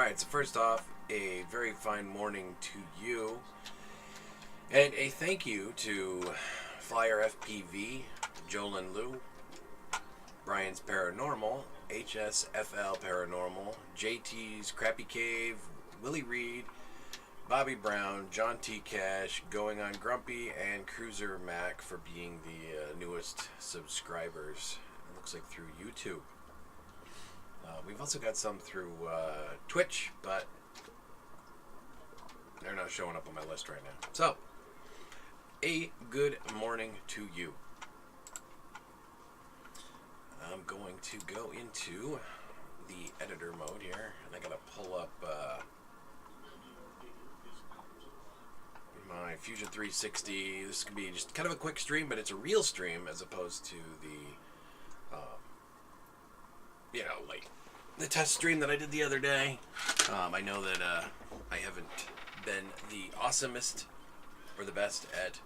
Alright, so first off, a very fine morning to you. And a thank you to Flyer FPV, Jolyn Liu, Brian's Paranormal, HSFL Paranormal, JT's Crappy Cave, Willie Reed, Bobby Brown, John T. Cash, Going on Grumpy, and Cruiser Mac for being the newest subscribers. It looks like through YouTube. We've also got some through Twitch, but they're not showing up on my list right now. So, a good morning to you. I'm going to go into the editor mode here, and I gotta pull up my Fusion 360. This could be just kind of a quick stream, but it's a real stream as opposed to the, like the test stream that I did the other day. I know that I haven't been the awesomest or the best at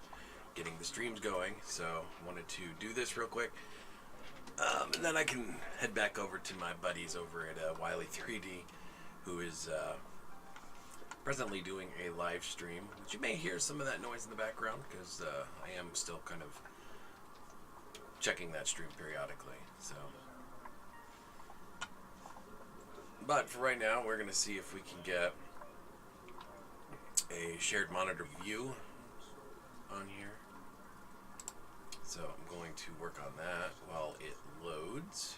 getting the streams going, so I wanted to do this real quick. And then I can head back over to my buddies over at Wiley3D, who is presently doing a live stream, which you may hear some of that noise in the background because I am still kind of checking that stream periodically. So, but for right now, we're going to see if we can get a shared monitor view on here. So I'm going to work on that while it loads.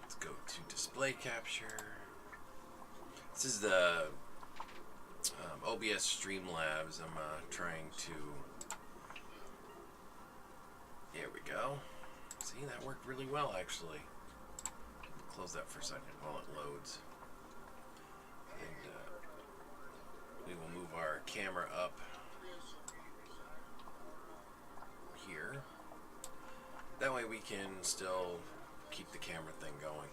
Let's go to display capture. This is the OBS Streamlabs. I'm trying to... There we go. See, that worked really well, actually. Close that for a second while it loads. And we will move our camera up here. That way we can still keep the camera thing going.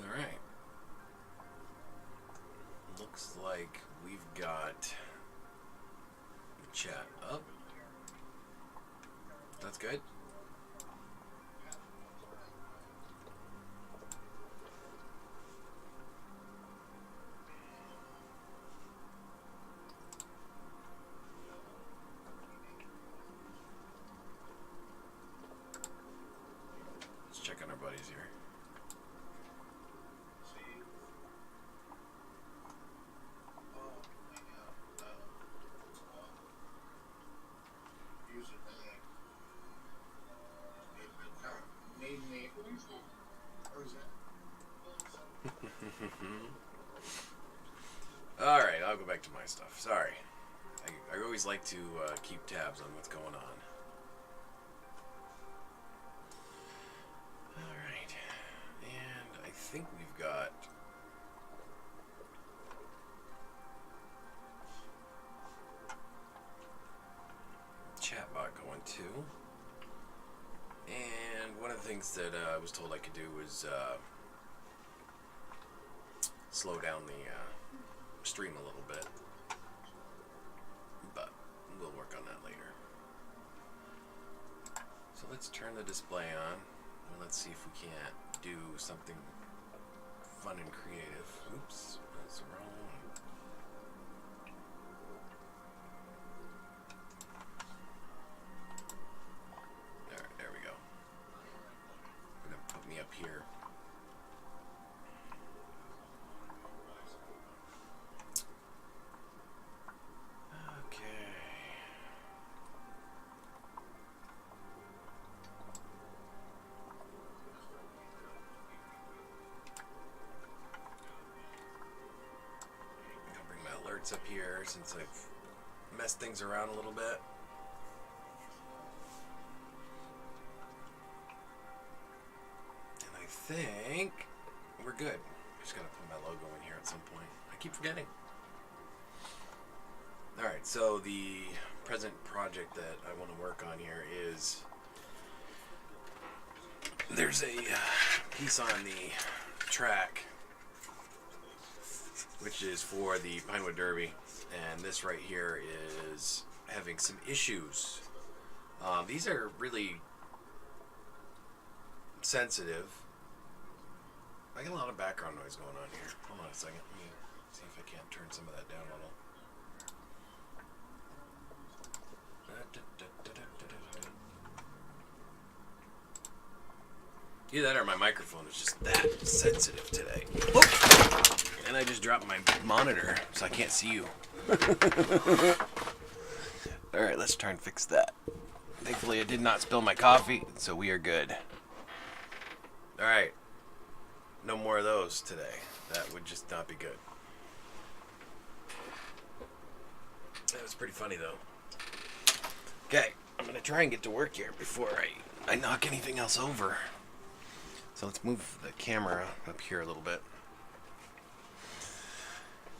Alright. Looks like we've got the chat up. That's good. Let's check on our buddies here. Alright, I'll go back to my stuff. Sorry. I always like to keep tabs on what's going on. Alright. And I think we've got... chatbot going too. And one of the things that I was told I could do was slow down the stream a little bit, but we'll work on that later. So let's turn the display on and let's see if we can't do something fun and creative. Oops, that's wrong. There we go. Gonna put me up here. Up here since I've messed things around a little bit. And I think we're good. I'm just gonna put my logo in here at some point. I keep forgetting. Alright, so the present project that I want to work on here is there's a piece on the track which is for the Pinewood Derby, and this right here is having some issues. These are really sensitive. I get a lot of background noise going on here. Hold on a second. Let me see if I can't turn some of that down a little. Either that or my microphone is just that sensitive today. Oh! And I just dropped my monitor, so I can't see you. Alright, let's try and fix that. Thankfully, I did not spill my coffee, so we are good. Alright. No more of those today. That would just not be good. That was pretty funny, though. Okay, I'm going to try and get to work here before I knock anything else over. So let's move the camera up here a little bit.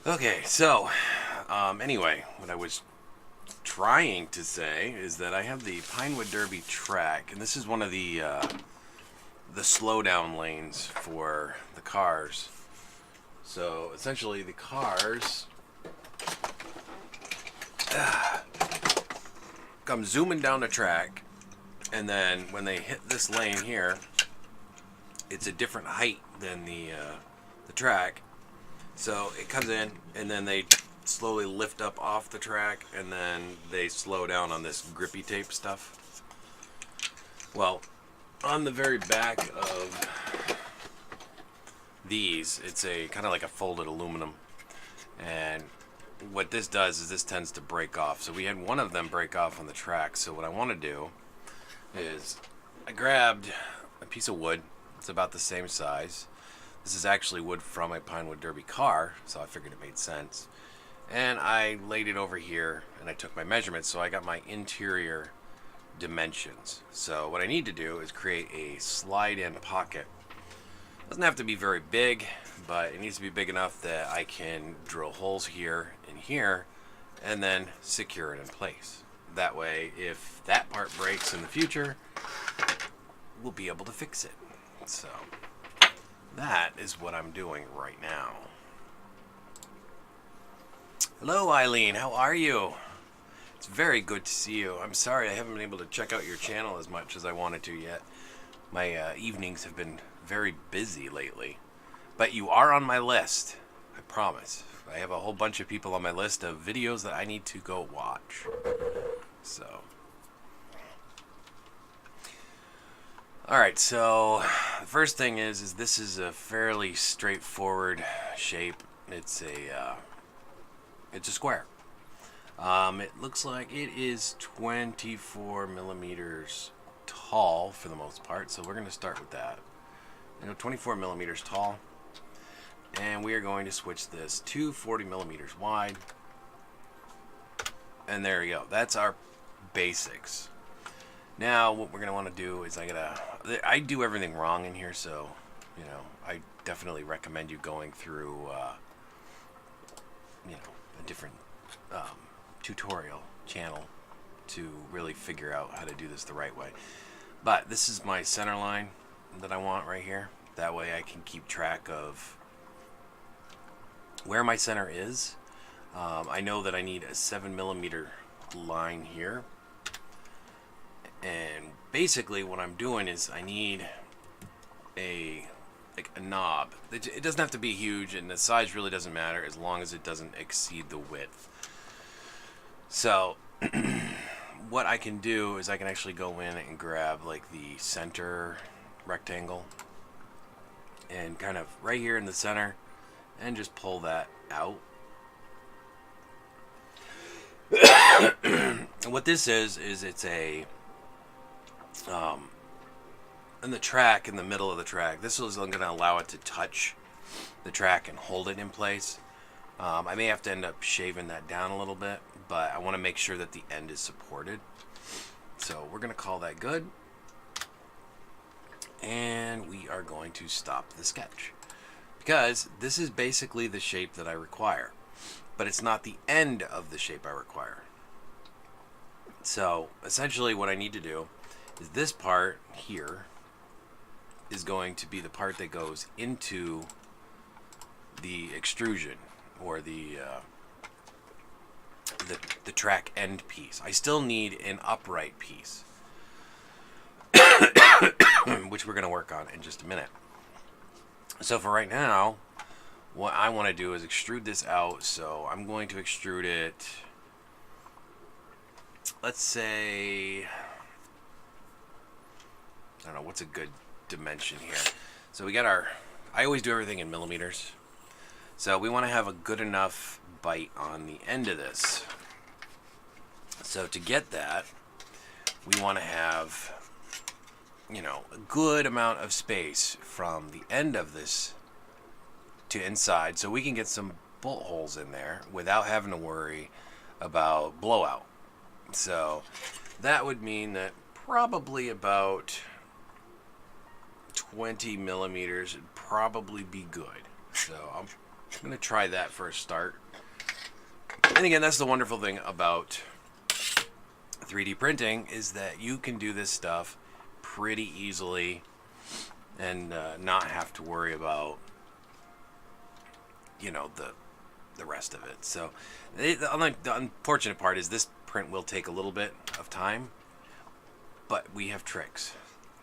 Okay, so, anyway, what I was trying to say is that I have the Pinewood Derby track, and this is one of the slowdown lanes for the cars. So, essentially, the cars come zooming down the track, and then when they hit this lane here, it's a different height than the track. So it comes in, and then they slowly lift up off the track, and then they slow down on this grippy tape stuff. Well, on the very back of these, it's a kind of like a folded aluminum, and what this does is this tends to break off. So we had one of them break off on the track. So what I want to do is I grabbed a piece of wood. It's about the same size. This is actually wood from a Pinewood Derby car, so I figured it made sense. And I laid it over here, and I took my measurements, so I got my interior dimensions. So what I need to do is create a slide-in pocket. Doesn't have to be very big, but it needs to be big enough that I can drill holes here and here, and then secure it in place. That way, if that part breaks in the future, we'll be able to fix it. So that is what I'm doing right now. Hello, Eileen. How are you? It's very good to see you. I'm sorry I haven't been able to check out your channel as much as I wanted to yet. My evenings have been very busy lately. But you are on my list. I promise. I have a whole bunch of people on my list of videos that I need to go watch. So... Alright, so the first thing is this is a fairly straightforward shape. It's a square. It looks like it is 24 millimeters tall for the most part, so we're going to start with that. 24 millimeters tall, and we are going to switch this to 40 millimeters wide, and there we go. That's our basics. Now, what we're going to want to do is I do everything wrong in here, so, I definitely recommend you going through, a different tutorial channel to really figure out how to do this the right way. But this is my center line that I want right here. That way I can keep track of where my center is. I know that I need a 7 millimeter line here. And basically what I'm doing is I need a knob. It doesn't have to be huge, and the size really doesn't matter as long as it doesn't exceed the width. So what I can do is I can actually go in and grab like the center rectangle and kind of right here in the center and just pull that out. And what this is it's a in the track, in the middle of the track, this is going to allow it to touch the track and hold it in place. I may have to end up shaving that down a little bit, but I want to make sure that the end is supported. So we're going to call that good. And we are going to stop the sketch, because this is basically the shape that I require, but it's not the end of the shape I require. So essentially what I need to do is this part here is going to be the part that goes into the extrusion, or the track end piece. I still need an upright piece, which we're going to work on in just a minute. So for right now, what I want to do is extrude this out. So I'm going to extrude it, let's say, I don't know, what's a good dimension here? So we got our, I always do everything in millimeters. So we want to have a good enough bite on the end of this. So to get that, we want to have, you know, a good amount of space from the end of this to inside, so we can get some bolt holes in there without having to worry about blowout. So that would mean that probably about 20 millimeters would probably be good. So I'm going to try that for a start. And again, that's the wonderful thing about 3D printing, is that you can do this stuff pretty easily and not have to worry about, you know, the rest of it. So the unfortunate part is this print will take a little bit of time, but we have tricks.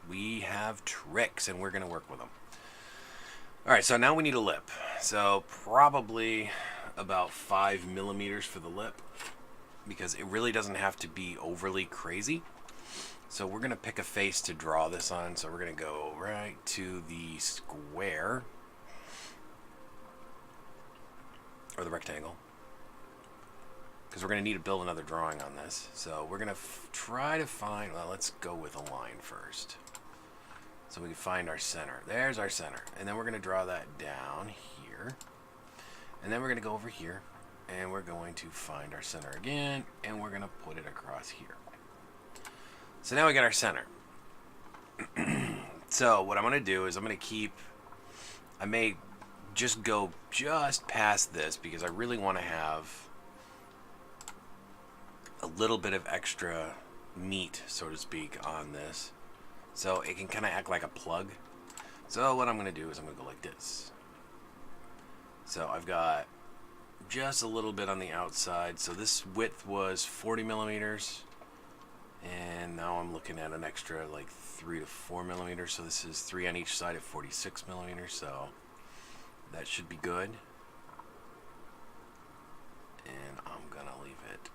We have tricks, and we're going to work with them. All right, so now we need a lip. So probably about 5 millimeters for the lip, because it really doesn't have to be overly crazy. So we're going to pick a face to draw this on. So we're going to go right to the square, or the rectangle, because we're going to need to build another drawing on this. So we're going to try to find, well, let's go with a line first, so we can find our center. There's our center. And then we're going to draw that down here. And then we're going to go over here, and we're going to find our center again, and we're going to put it across here. So now we got our center. So what I'm going to do is I'm going to keep, I may just go just past this, because I really want to have a little bit of extra meat, so to speak, on this, so it can kind of act like a plug. So what I'm going to do is I'm going to go like this. So I've got just a little bit on the outside. So this width was 40 millimeters, and now I'm looking at an extra like 3 to 4 millimeters. So this is 3 on each side at 46 millimeters. So that should be good. And I'm going to leave it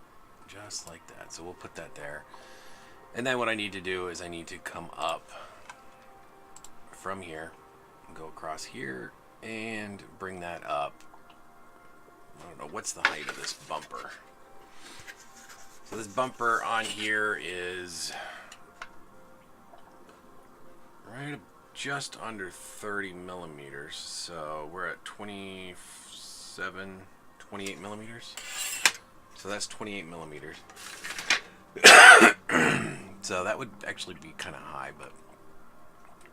just like that. So we'll put that there. And then what I need to do is I need to come up from here, go across here, and bring that up. I don't know, what's the height of this bumper? So this bumper on here is right just under 30 millimeters. So we're at 28 millimeters. So that's 28 millimeters. So that would actually be kind of high, but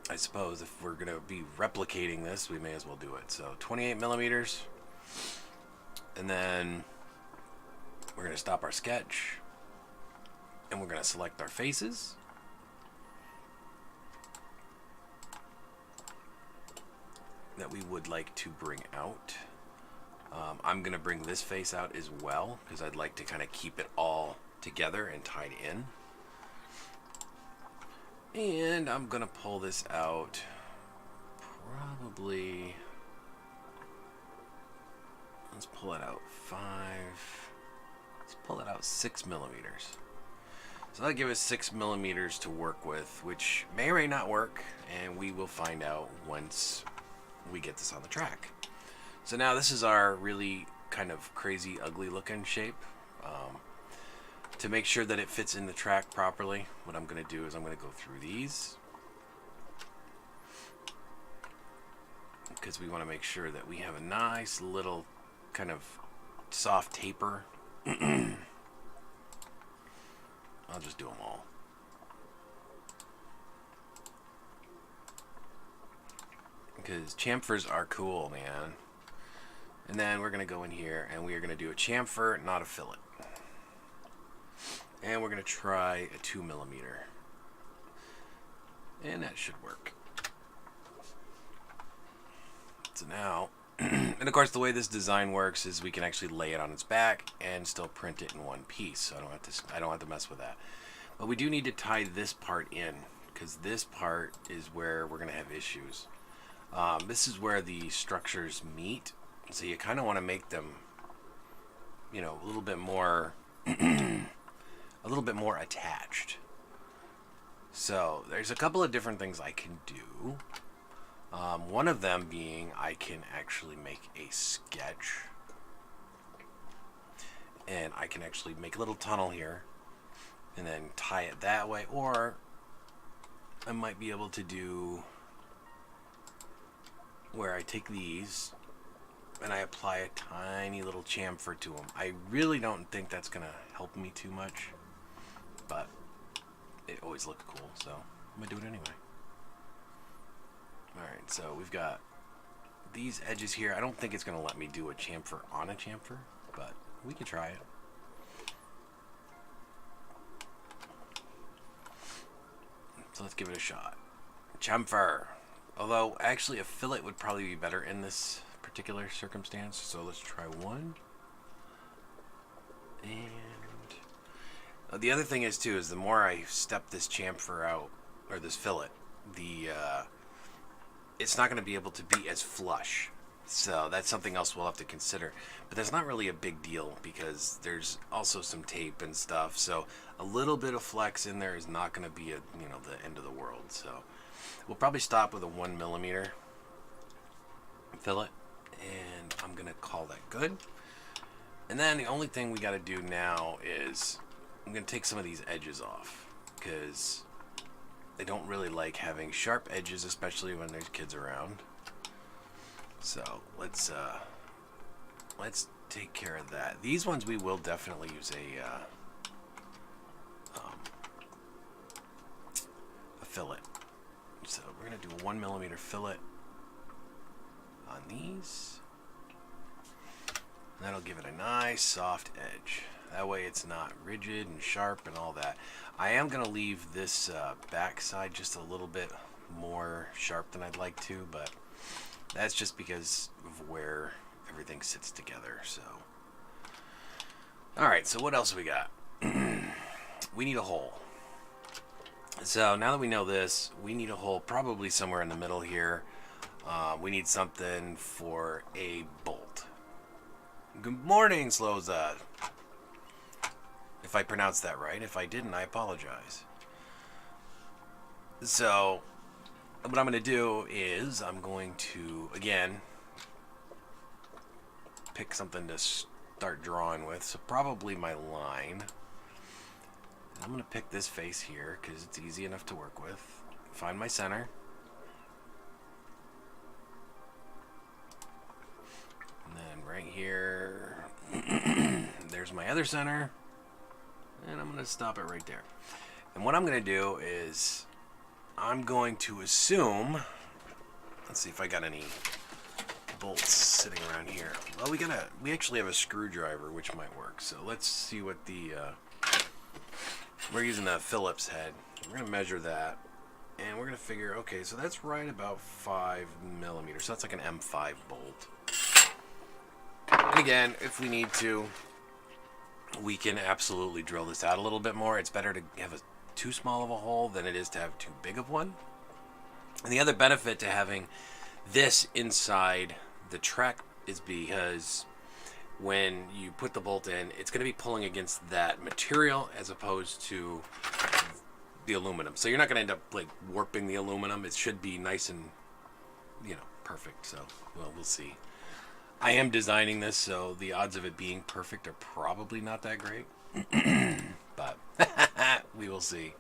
I suppose if we're going to be replicating this, we may as well do it. So 28 millimeters. And then we're going to stop our sketch, and we're going to select our faces. That we would like to bring out. I'm going to bring this face out as well, because I'd like to kind of keep it all together and tied in. And I'm going to pull this out probably, let's pull it out 6 millimeters. So that'll give us 6 millimeters to work with, which may or may not work, and we will find out once we get this on the track. So now this is our really kind of crazy, ugly looking shape. To make sure that it fits in the track properly, what I'm going to do is I'm going to go through these, because we want to make sure that we have a nice little kind of soft taper. I'll just do them all. Because chamfers are cool, man. And then we're going to go in here and we are going to do a chamfer, not a fillet. And we're going to try a 2 millimeter. And that should work. So now, and of course the way this design works is we can actually lay it on its back and still print it in one piece. So I don't have to mess with that. But we do need to tie this part in, because this part is where we're going to have issues. This is where the structures meet. So you kind of want to make them, you know, a little bit more attached. So there's a couple of different things I can do. One of them being I can actually make a sketch, and I can actually make a little tunnel here and then tie it that way, or I might be able to do where I take these and I apply a tiny little chamfer to them. I really don't think that's gonna help me too much, but it always looked cool, so I'm gonna do it anyway. Alright, so we've got these edges here. I don't think it's gonna let me do a chamfer on a chamfer, but we can try it. So let's give it a shot. Chamfer. Although, actually, a fillet would probably be better in this particular circumstance. So let's try one. And the other thing is, too, is the more I step this chamfer out, or this fillet, it's not going to be able to be as flush. So that's something else we'll have to consider. But that's not really a big deal because there's also some tape and stuff. So a little bit of flex in there is not going to be the end of the world. So we'll probably stop with a 1mm fillet, and I'm going to call that good. And then the only thing we got to do now is I'm going to take some of these edges off because they don't really like having sharp edges, especially when there's kids around. So let's take care of that. These ones we will definitely use a fillet. So we're gonna do a 1mm fillet on these. That'll give it a nice soft edge. That way it's not rigid and sharp and all that. I am gonna leave this back side just a little bit more sharp than I'd like to, but that's just because of where everything sits together. So, all right. So what else we got? We need a hole. So now that we know this, we need a hole probably somewhere in the middle here. We need something for a bolt. Good morning, Sloza. If I pronounced that right. If I didn't, I apologize. So what I'm going to do is I'm going to, again, pick something to start drawing with. So probably my line. I'm going to pick this face here because it's easy enough to work with. Find my center. And then right here, there's my other center. And I'm going to stop it right there. And what I'm going to do is I'm going to assume, let's see if I got any bolts sitting around here. Well, we actually have a screwdriver, which might work. So let's see what we're using a Phillips head. We're going to measure that, and we're going to figure, okay, so that's right about 5mm. So that's like an M5 bolt. And again, if we need to, we can absolutely drill this out a little bit more. It's better to have too small of a hole than it is to have too big of one. And the other benefit to having this inside the track is because when you put the bolt in, it's going to be pulling against that material as opposed to the aluminum. So you're not going to end up like warping the aluminum. It should be nice and, perfect. So, well, we'll see. I am designing this, so the odds of it being perfect are probably not that great. But we will see.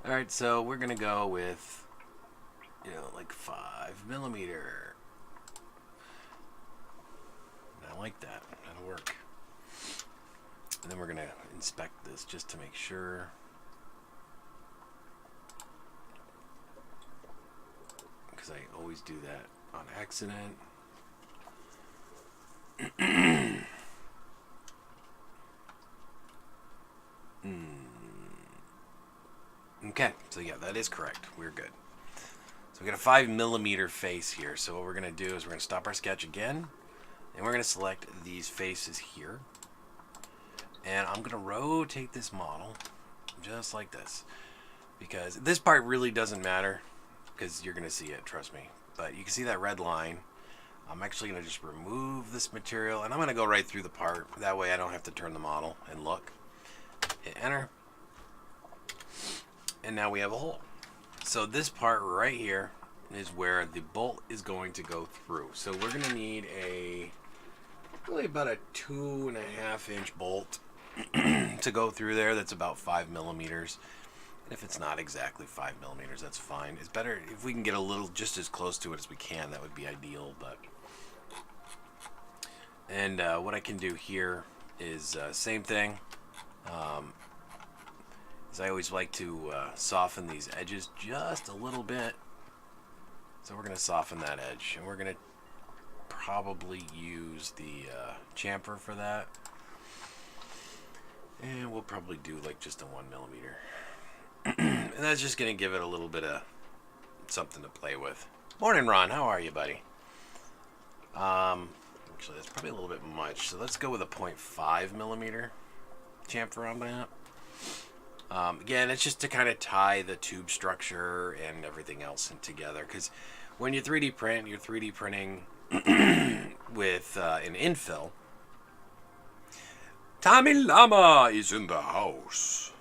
All right, so we're going to go with, like 5mm. I like that. That'll work. And then we're going to inspect this just to make sure. Because I always do that on accident. Okay, so yeah, that is correct. We're good. So we got a 5mm face here. So what we're going to do is we're going to stop our sketch again. And we're going to select these faces here. And I'm going to rotate this model just like this. Because this part really doesn't matter. Because you're going to see it, trust me. But you can see that red line. I'm actually going to just remove this material. And I'm going to go right through the part. That way I don't have to turn the model and look. Hit enter. And now we have a hole. So this part right here is where the bolt is going to go through. So we're going to need really about a 2.5-inch bolt to go through there. That's about 5mm. And if it's not exactly 5mm, that's fine. It's better if we can get a little, just as close to it as we can. That would be ideal. And what I can do here is same thing. I always like to soften these edges just a little bit. So we're going to soften that edge. And we're going to probably use the chamfer for that. And we'll probably do like just a 1mm. And that's just going to give it a little bit of something to play with. Morning, Ron. How are you, buddy? Actually, that's probably a little bit much. So let's go with a 0.5mm chamfer on that. Again, it's just to kind of tie the tube structure and everything else in together. Because when you 3D print, you're 3D printing with an infill. Tommy Llama is in the house.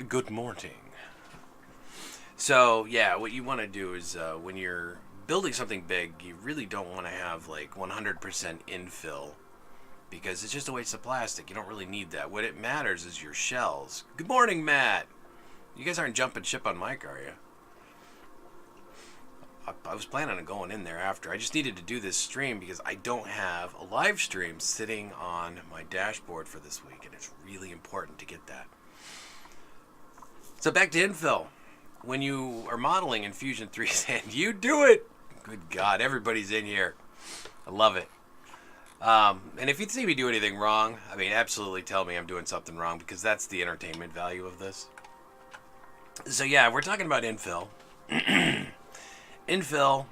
Good morning. So, yeah, what you want to do is when you're building something big, you really don't want to have like 100% infill. Because it's just a waste of plastic. You don't really need that. What it matters is your shells. Good morning, Matt. You guys aren't jumping ship on Mike, are you? I was planning on going in there after. I just needed to do this stream because I don't have a live stream sitting on my dashboard for this week. And it's really important to get that. So back to infill. When you are modeling in Fusion 3 Sand, you do it. Good God, everybody's in here. I love it. And if you see me do anything wrong, I mean, absolutely tell me I'm doing something wrong because that's the entertainment value of this. So yeah, we're talking about infill. Infill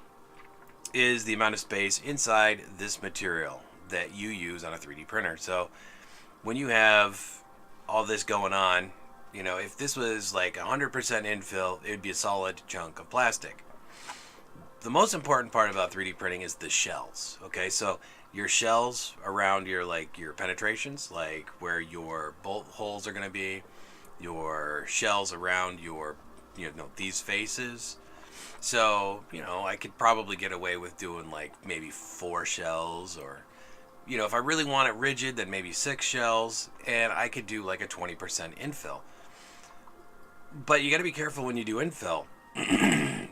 is the amount of space inside this material that you use on a 3D printer. So when you have all this going on, you know, if this was like 100% infill, it would be a solid chunk of plastic. The most important part about 3D printing is the shells. Okay, so your shells around your penetrations, like where your bolt holes are going to be, your shells around your, these faces. So, I could probably get away with doing like maybe 4 shells, or, if I really want it rigid, then maybe 6 shells, and I could do like a 20% infill. But you got to be careful when you do infill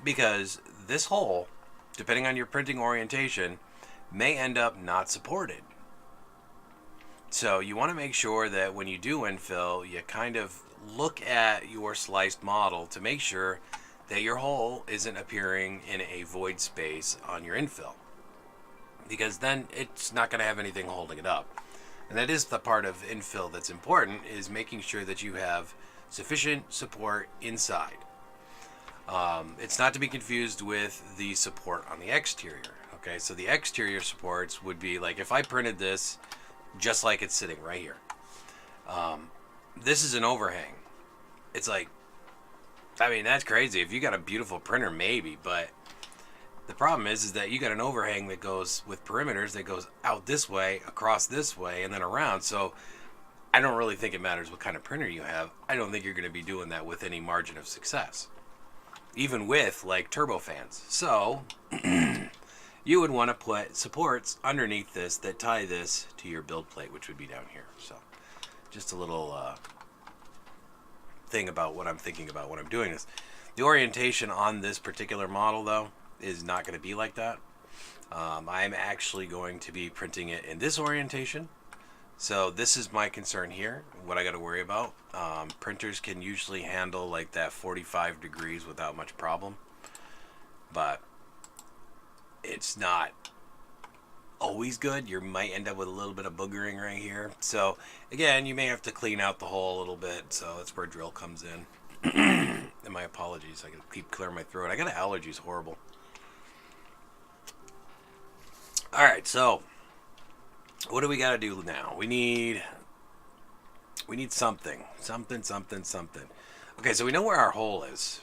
because this hole, depending on your printing orientation, may end up not supported. So you want to make sure that when you do infill, you kind of look at your sliced model to make sure that your hole isn't appearing in a void space on your infill, because then it's not going to have anything holding it up. And that is the part of infill that's important, is making sure that you have sufficient support inside. It's not to be confused with the support on the exterior. Okay, so the exterior supports would be like if I printed this just like it's sitting right here. This is an overhang. It's like, I mean, that's crazy. If you got a beautiful printer, maybe, but the problem is that you got an overhang that goes with perimeters that goes out this way, across this way, and then around. So I don't really think it matters what kind of printer you have. I don't think you're going to be doing that with any margin of success, even with like turbofans. So you would want to put supports underneath this that tie this to your build plate, which would be down here. So just a little thing about what I'm thinking about when I'm doing this. The orientation on this particular model, though, is not going to be like that. I'm actually going to be printing it in this orientation. So this is my concern here, what I got to worry about. Printers can usually handle like that 45 degrees without much problem, but it's not always good. You might end up with a little bit of boogering right here. So again, you may have to clean out the hole a little bit. So that's where drill comes in. And And my apologies. I gotta keep clearing my throat. I got allergies. Horrible. Alright, so what do we gotta do now? We need something. Something. Okay, so we know where our hole is.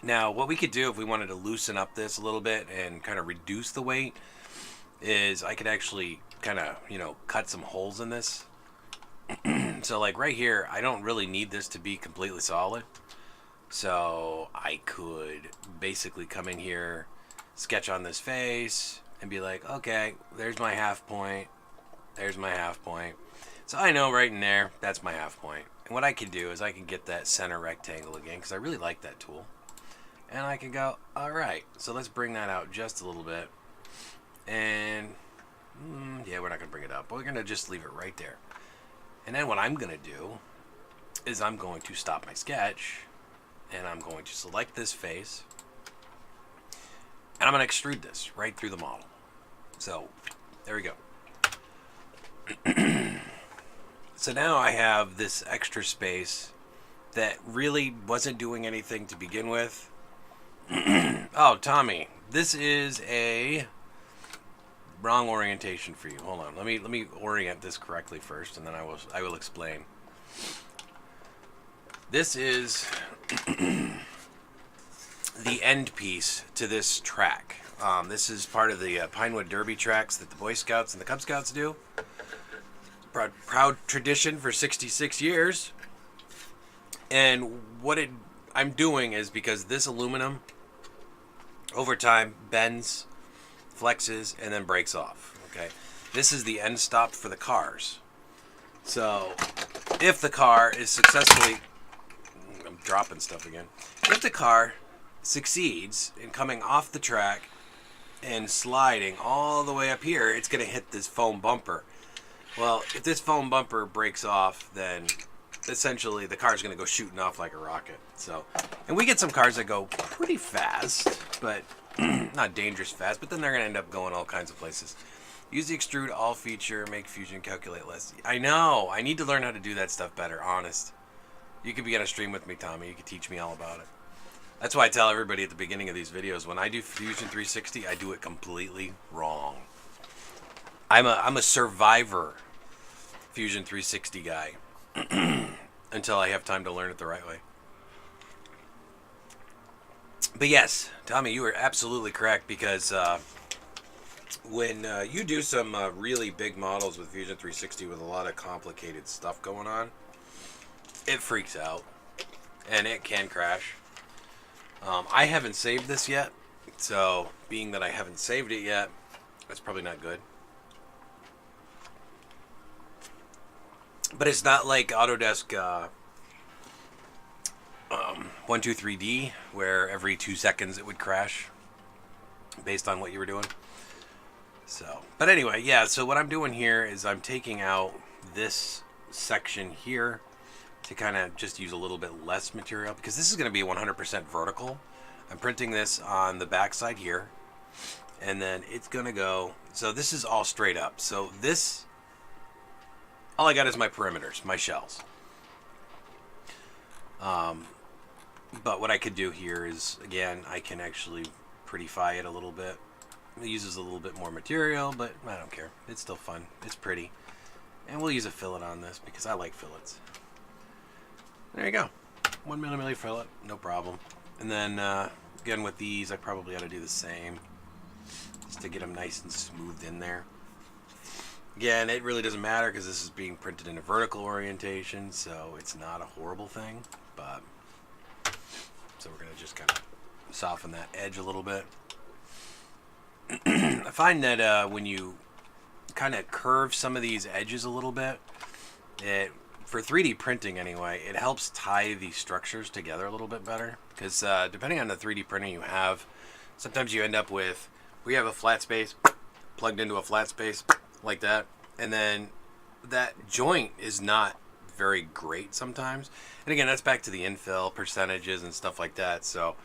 Now, what we could do if we wanted to loosen up this a little bit and kind of reduce the weight is I could actually kind of, cut some holes in this. So like right here, I don't really need this to be completely solid. So I could basically come in here, sketch on this face, and be like, okay, there's my half point. There's my half point. So I know right in there, that's my half point. And what I can do is I can get that center rectangle again, because I really like that tool. And I can go, all right, so let's bring that out just a little bit. And, yeah, we're not going to bring it up. We're going to just leave it right there. And then what I'm going to do is I'm going to stop my sketch, and I'm going to select this face, and I'm going to extrude this right through the model. So, there we go. So now I have this extra space that really wasn't doing anything to begin with. Oh, Tommy, this is a wrong orientation for you. Hold on. Let me orient this correctly first, and then I will explain. This is the end piece to this track. This is part of the Pinewood Derby tracks that the Boy Scouts and the Cub Scouts do. Proud tradition for 66 years. And what I'm doing is because this aluminum over time bends, flexes, and then breaks off. Okay, this is the end stop for the cars. So if the car is successfully, I'm dropping stuff again. If the car succeeds in coming off the track and sliding all the way up here, it's going to hit this foam bumper. Well, if this foam bumper breaks off, then essentially the car's going to go shooting off like a rocket. So, and we get some cars that go pretty fast, but not dangerous fast, but then they're going to end up going all kinds of places. Use the extrude all feature, make fusion calculate less. I know, I need to learn how to do that stuff better, honest. You could be on a stream with me, Tommy. You could teach me all about it. That's why I tell everybody at the beginning of these videos, when I do Fusion 360, I do it completely wrong. I'm a survivor Fusion 360 guy until I have time to learn it the right way. But yes, Tommy, you are absolutely correct, because when you do some really big models with Fusion 360 with a lot of complicated stuff going on, it freaks out and it can crash. I haven't saved this yet, so being that I haven't saved it yet, that's probably not good. But it's not like Autodesk 123D, where every 2 seconds it would crash based on what you were doing. So, but anyway, yeah, so what I'm doing here is I'm taking out this section here to kind of just use a little bit less material, because this is going to be 100% vertical. I'm printing this on the back side here, and then it's going to go, so this is all straight up. So this, all I got is my perimeters, my shells. But what I could do here is, again, I can actually prettify it a little bit. It uses a little bit more material, but I don't care. It's still fun. It's pretty. And we'll use a fillet on this because I like fillets. There you go. 1 millimeter fillet, no problem. And then, again, with these, I probably ought to do the same, just to get them nice and smoothed in there. Again, it really doesn't matter because this is being printed in a vertical orientation, so it's not a horrible thing. But so we're going to just kind of soften that edge a little bit. I find that when you kind of curve some of these edges a little bit, for 3D printing anyway, it helps tie these structures together a little bit better. Because depending on the 3D printer you have, sometimes you end up with, we have a flat space plugged into a flat space like that, and then that joint is not very great sometimes. And again, that's back to the infill percentages and stuff like that. So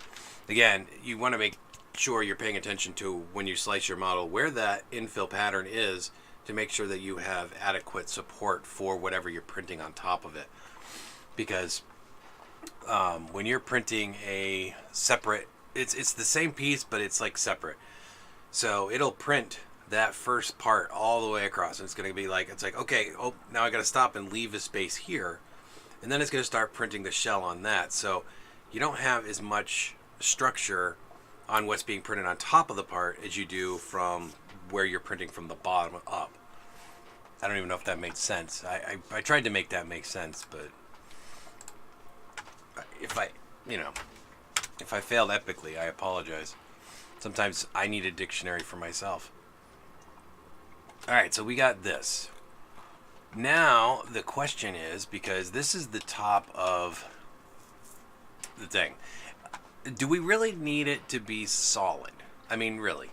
again, you want to make sure you're paying attention to, when you slice your model, where that infill pattern is, to make sure that you have adequate support for whatever you're printing on top of it. Because when you're printing a separate, it's the same piece, but it's like separate. So it'll print that first part all the way across. And it's going to be like, it's like, okay, oh, now I got to stop and leave a space here. And then it's going to start printing the shell on that. So you don't have as much structure on what's being printed on top of the part as you do from where you're printing from the bottom up. I don't even know if that made sense. I tried to make that make sense, but if I, you know, if I failed epically, I apologize. Sometimes I need a dictionary for myself. All right, so we got this. Now the question is, because this is the top of the thing, do we really need it to be solid? I mean, really.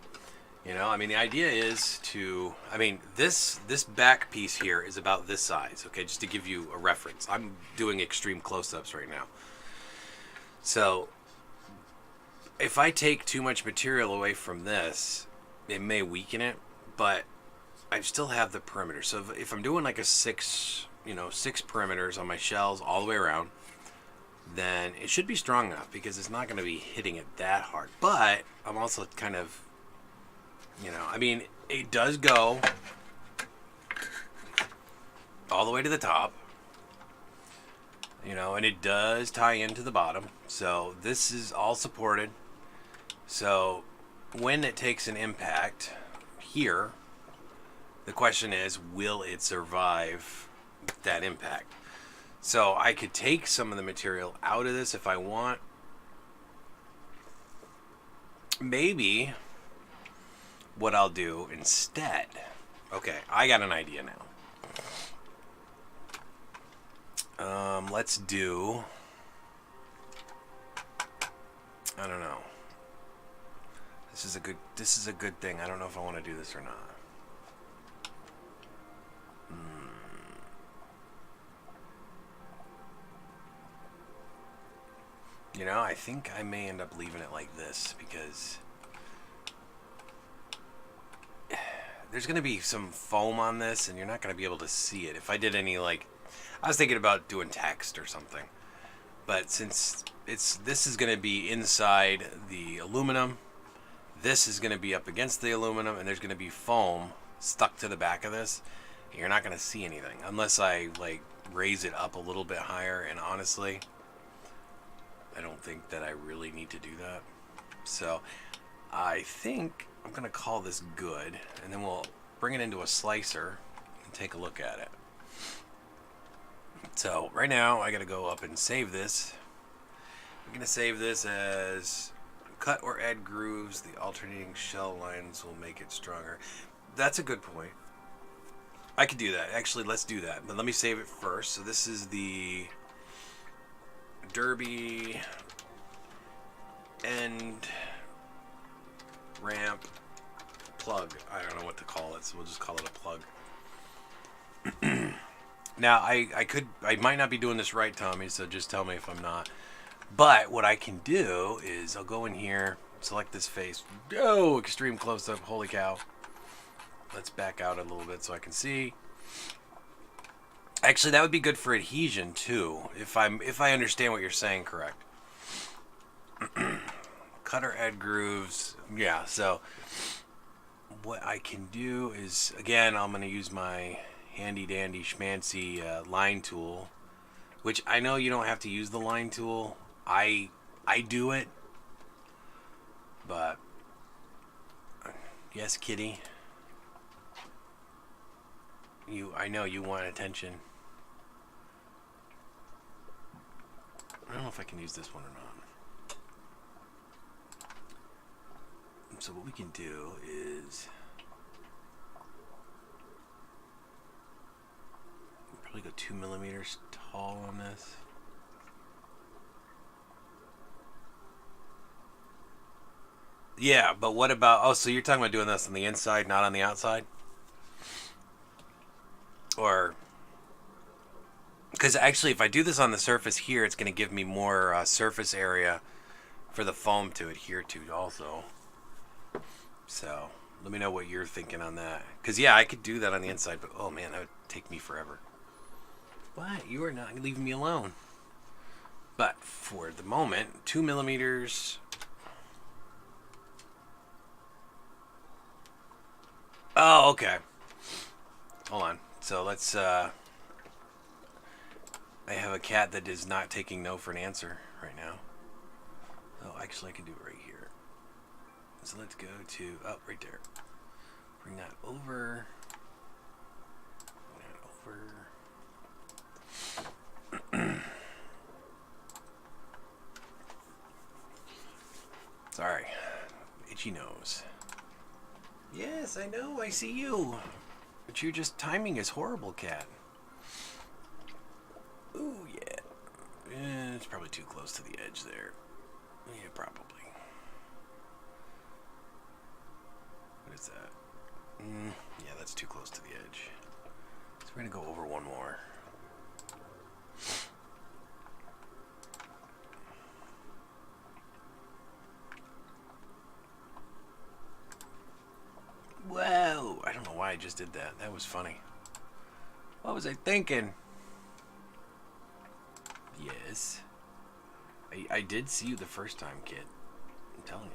You know, I mean, the idea is to, I mean, this back piece here is about this size, okay, just to give you a reference. I'm doing extreme close-ups right now. So if I take too much material away from this, it may weaken it, but I still have the perimeter. So if I'm doing like a six perimeters on my shells all the way around, then it should be strong enough because it's not going to be hitting it that hard. But I'm also kind of, I mean, it does go all the way to the top, and it does tie into the bottom. So this is all supported. So when it takes an impact here, the question is, will it survive that impact? So I could take some of the material out of this if I want. Maybe what I'll do instead, okay, I got an idea now. Let's do, I don't know. This is a good thing. I don't know if I want to do this or not. I think I may end up leaving it like this because there's going to be some foam on this and you're not going to be able to see it. If I did any, I was thinking about doing text or something. But since this is going to be inside the aluminum, this is going to be up against the aluminum, and there's going to be foam stuck to the back of this. You're not going to see anything unless I raise it up a little bit higher, and honestly, I don't think that I really need to do that. So I think I'm going to call this good, and then we'll bring it into a slicer and take a look at it. So right now I got to go up and save this. I'm going to save this as cut or add grooves. The alternating shell lines will make it stronger. That's a good point. I could do that. Actually, let's do that. But let me save it first. So this is the Derby end ramp plug. I don't know what to call it, so we'll just call it a plug. Now, I might not be doing this right, Tommy, so just tell me if I'm not. But what I can do is I'll go in here, select this face. Oh, extreme close-up. Holy cow. Let's back out a little bit so I can see. Actually, that would be good for adhesion too, if I understand what you're saying correct. Cut or add grooves. Yeah, so what I can do is, again, I'm going to use my handy dandy schmancy line tool, which I know you don't have to use the line tool. I do it, but yes, kitty. I know you want attention. I don't know if I can use this one or not. So what we can do is probably go 2 millimeters tall on this. Yeah, but what about, oh, so you're talking about doing this on the inside, not on the outside? Or, because actually if I do this on the surface here, it's going to give me more surface area for the foam to adhere to also. So let me know what you're thinking on that. Because yeah, I could do that on the inside, but oh man, that would take me forever. What? You are not leaving me alone. But for the moment, 2 millimeters. Oh, okay. Hold on. So let's, I have a cat that is not taking no for an answer right now. Oh, actually I can do it right here. So let's go to, oh, right there. Bring that over. Bring that over. Sorry. Itchy nose. Yes, I know, I see you. But your just timing is horrible, cat. Ooh, yeah. It's probably too close to the edge there. Yeah, probably. What is that? Yeah, that's too close to the edge. So we're gonna go over one more. Whoa! I don't know why I just did that. That was funny. What was I thinking? Yes. I did see you the first time, kid. I'm telling you.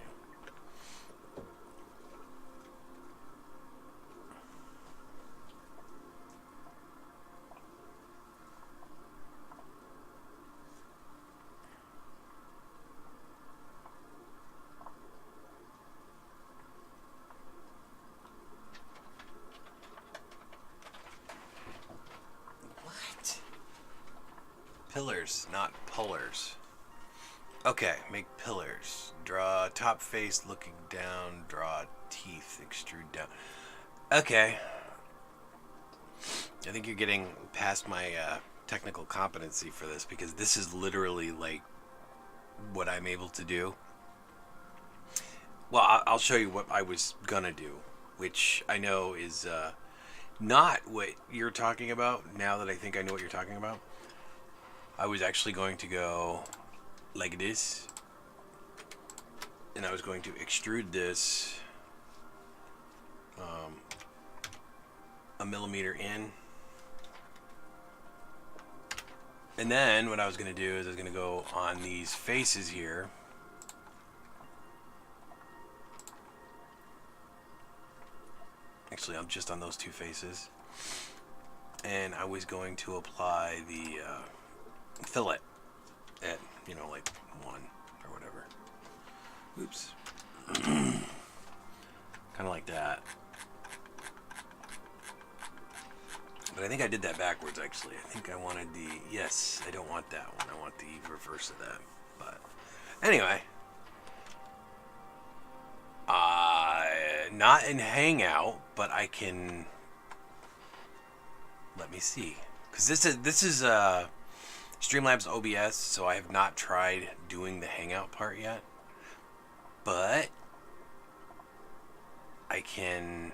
What? Pillars, not pullers. Okay, make pillars. Draw top face looking down. Draw teeth, extrude down. Okay. I think you're getting past my technical competency for this, because this is literally like what I'm able to do. Well, I'll show you what I was gonna do, which I know is not what you're talking about. Now that I think I know what you're talking about, I was actually going to go like this, and I was going to extrude this a millimeter in, and then what I was going to do is I was going to go on these faces here, actually I'm just on those two faces, and I was going to apply the fillet at, you know, like 1 or whatever. Oops. Kind of like that. But I think I did that backwards, actually. I think I wanted the... Yes, I don't want that one. I want the reverse of that. But anyway. Not in Hangout, but I can... Let me see. Because this is Streamlabs OBS, so I have not tried doing the Hangout part yet. But I can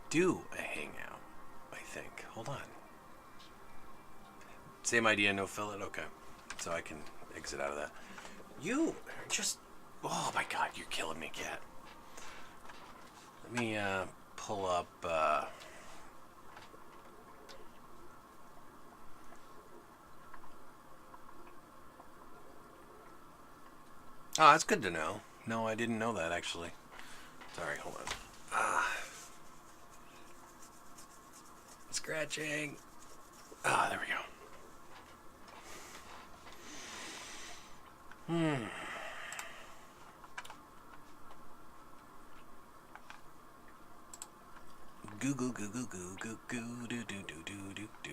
do a Hangout, I think. Hold on. Same idea, no fillet? Okay. So I can exit out of that. You just... Oh my god, you're killing me, cat. Let me pull up... Oh, that's good to know. No, I didn't know that, actually. Sorry, hold on. Scratching. There we go. Goo goo goo goo goo goo goo do do do do do do.